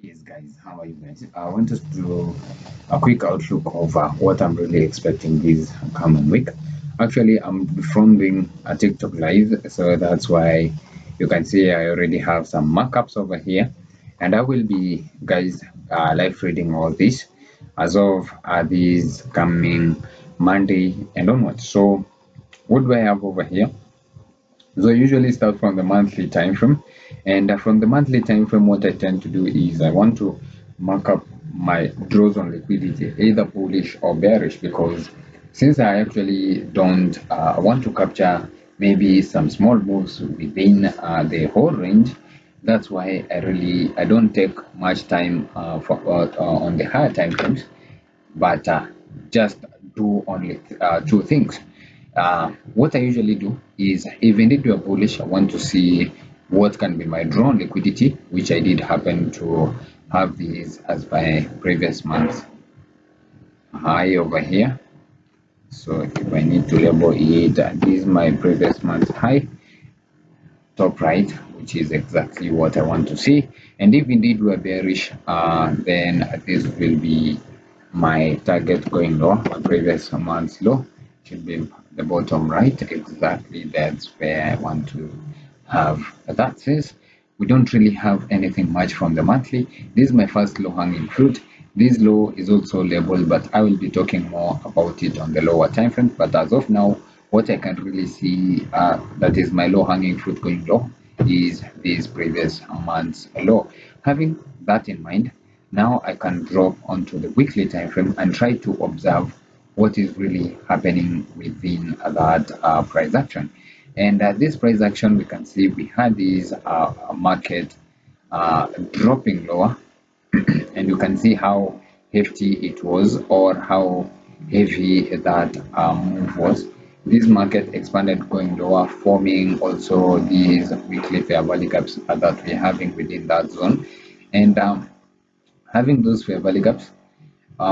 Yes, guys, how are you guys? I want us to do a quick outlook of what I'm really expecting this coming week. Actually, I'm filming a TikTok live, so that's why you can see I already have some markups over here, and I will be, guys, live reading all this as of this coming Monday and onwards. So, what do I have over here? So I usually start from the monthly time frame, and from the monthly time frame, what I tend to do is I want to mark up my draws on liquidity, either bullish or bearish, because since I actually don't want to capture maybe some small moves within the whole range, that's why I don't take much time on the higher time frames, but just do only two things. What I usually do is, if indeed you are bullish, I want to see what can be my drawn liquidity, which I did happen to have these as my previous month high over here. So if I need to label it, this is my previous month high, top right, which is exactly what I want to see. And if indeed we're bearish, then this will be my target going low. My previous month's low should be the bottom right. Exactly, that's where I want to have that. Since we don't really have anything much from the monthly, this is my first low hanging fruit. This low is also labeled, but I will be talking more about it on the lower time frame. But as of now, what I can really see, that is my low hanging fruit going low, is this previous month's low. Having that in mind, now I can drop onto the weekly time frame and try to observe what is really happening within that price action. And this price action, we can see we had this market dropping lower, and you can see how hefty it was, or how heavy that move was. This market expanded going lower, forming also these weekly fair value gaps that we're having within that zone. And having those fair value gaps,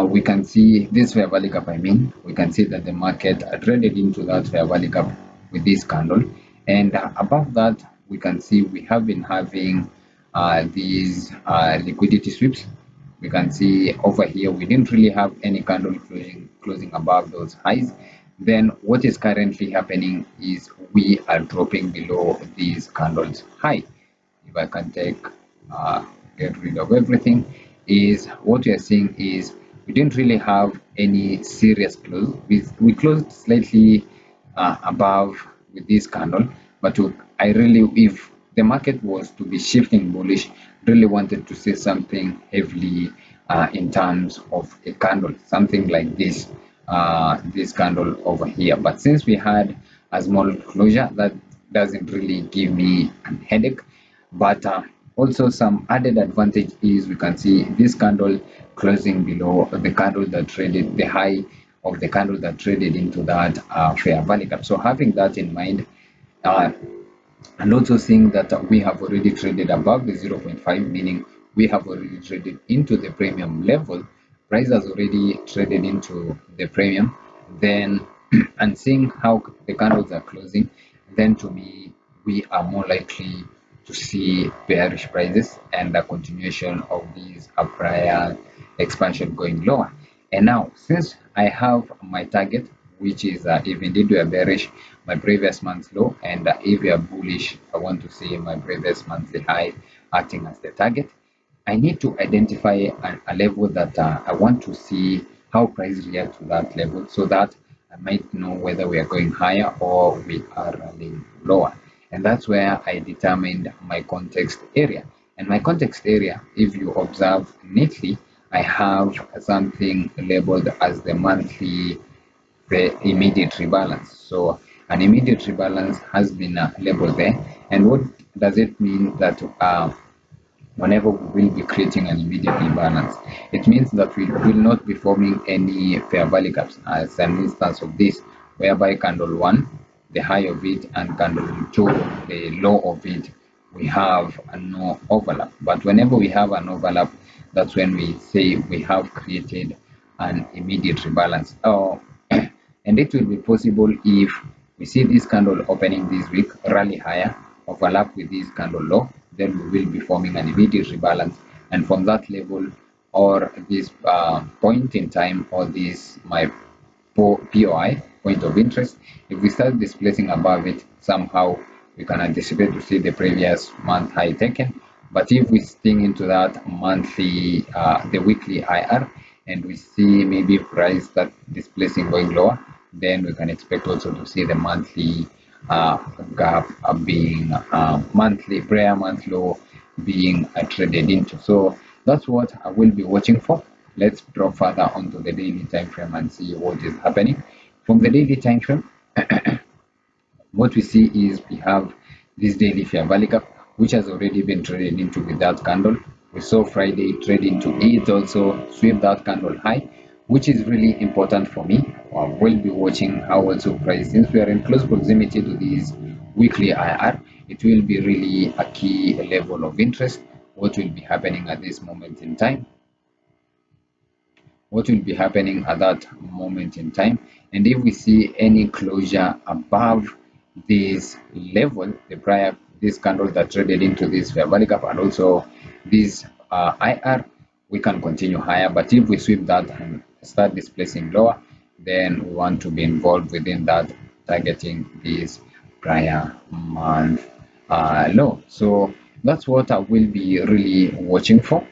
we can see this fair value gap. We can see that the market traded into that fair value gap with this candle, and above that, we can see we have been having these liquidity sweeps. We can see over here we didn't really have any candle closing above those highs. Then what is currently happening is we are dropping below these candles high. If I can take get rid of everything, is what we are seeing is we didn't really have any serious close. We closed slightly above with this candle, but I really, if the market was to be shifting bullish, really wanted to see something heavily in terms of a candle, something like this candle over here. But since we had a small closure, that doesn't really give me a headache. But also some added advantage is we can see this candle closing below the candle that traded, the high of the candle that traded into that fair value gap. So having that in mind, uh, and also seeing that we have already traded above the zero point 0.5, meaning we have already traded into the premium level, price has already traded into the premium, then and seeing how the candles are closing, then to me we are more likely to see bearish prices and a continuation of these prior expansion going lower. And now, since I have my target, which is if indeed we are bearish, my previous month's low, and if we are bullish, I want to see my previous monthly high acting as the target. I need to identify a level that I want to see how price react to that level, so that I might know whether we are going higher or we are running lower. And that's where I determined my context area. And my context area, if you observe neatly, I have something labeled as the monthly immediate rebalance. So an immediate rebalance has been labeled there. And what does it mean? That whenever we will be creating an immediate rebalance, it means that we will not be forming any fair value gaps, as an instance of this, whereby candle 1, the high of it, and candle 2, the low of it, we have no overlap. But whenever we have an overlap, that's when we say we have created an immediate rebalance. Oh, and it will be possible if we see this candle opening this week, rally higher, overlap with this candle low, then we will be forming an immediate rebalance and from that level or this point in time, or this my POI, point of interest, if we start displacing above it, somehow we can anticipate to see the previous month high taken. But if we sting into that monthly, the weekly IR, and we see maybe price start displacing going lower, then we can expect also to see the monthly uh, gap being monthly prayer month low being traded into. So that's what I will be watching for. Let's drop further onto the daily time frame and see what is happening. From the daily time frame, what we see is we have this daily fair value gap, which has already been traded into with that candle. We saw Friday trade into it, also sweep that candle high, which is really important for me. I will be watching how also price, since we are in close proximity to this weekly IR, it will be really a key level of interest. What will be happening at this moment in time? What will be happening at that moment in time? And if we see any closure above this level, the prior this candle that traded into this fair value gap and also this IR, we can continue higher. But if we sweep that and start displacing lower, then we want to be involved within that, targeting this prior month low. So that's what I will be really watching for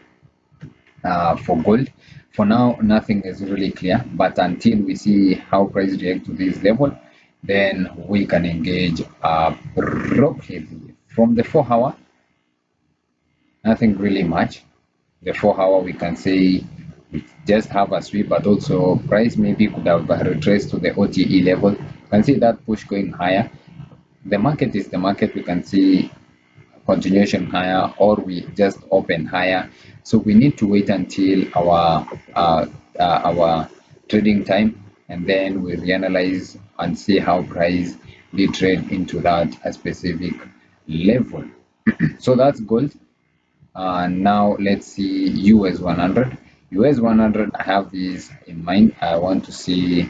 gold. For now, nothing is really clear, but until we see how price react to this level, then we can engage appropriately. From the 4 hour, nothing really much. The 4 hour, we can say we just have a sweep, but also price maybe could have retraced to the OTE level. You can see that push going higher. The market is the market. We can see continuation higher, or we just open higher. So we need to wait until our trading time, and then we reanalyze and see how price did trade into that a specific level. So that's gold. Now let's see US 100. US 100, I have this in mind. I want to see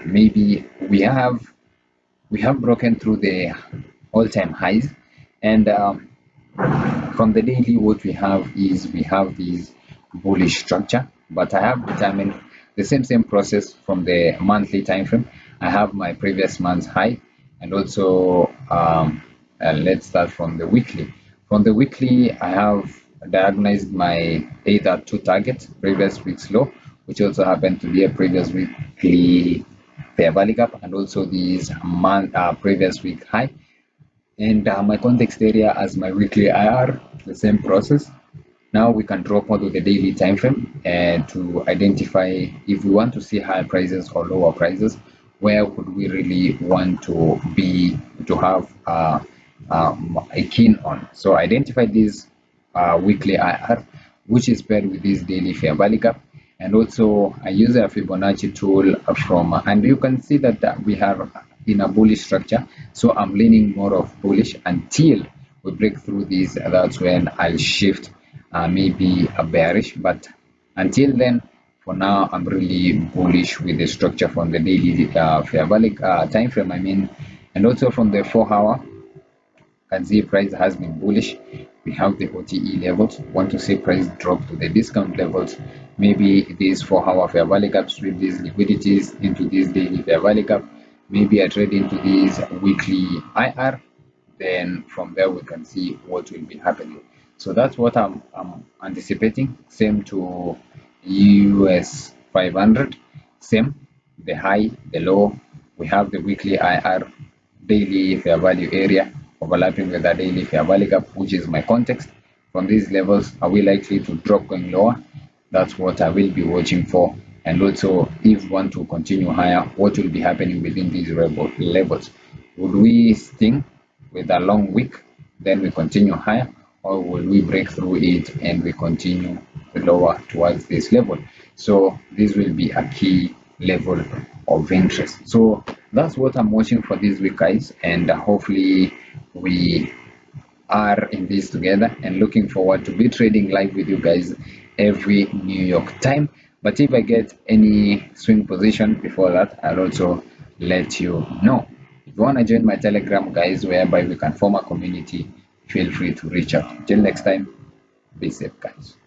maybe we have broken through the all-time highs, and from the daily, what we have is we have this bullish structure, but I have determined the same process from the monthly time frame. I have my previous month's high, and also let's start from the weekly. From the weekly, I have diagnosed my either two targets, previous week's low, which also happened to be a previous weekly fair value gap, and also this month previous week high, and my context area as my weekly IR, the same process. Now we can drop onto the daily time frame and to identify if we want to see higher prices or lower prices, where would we really want to be to have a keen on. So identify this weekly IR, which is paired with this daily fair value gap, and also I use a Fibonacci tool from, and you can see that we have in a bullish structure, so I'm leaning more of bullish until we break through this. That's when I'll shift maybe a bearish, but until then, for now, I'm really bullish with the structure from the daily fair value time frame, I mean, and also from the 4 hour. Can see price has been bullish. We have the OTE levels. Want to see price drop to the discount levels. Maybe this 4 hour fair value gap, sweep these liquidities into this daily fair value gap. Maybe I trade into this weekly IR. Then from there we can see what will be happening. So that's what I'm anticipating. Same to US 500. Same, the high, the low. We have the weekly IR, daily fair value area overlapping with the daily fair value gap, which is my context. From these levels, are we likely to drop going lower? That's what I will be watching for. And also, if we want to continue higher, what will be happening within these levels? Would we sting with a long wick, then we continue higher, or will we break through it and we continue lower towards this level? So this will be a key level of interest. So that's what I'm watching for this week, guys, and hopefully we are in this together, and looking forward to be trading live with you guys every New York time. But if I get any swing position before that, I'll also let you know. If you want to join my Telegram, guys, whereby we can form a community, feel free to reach out. Till next time. Be safe, guys.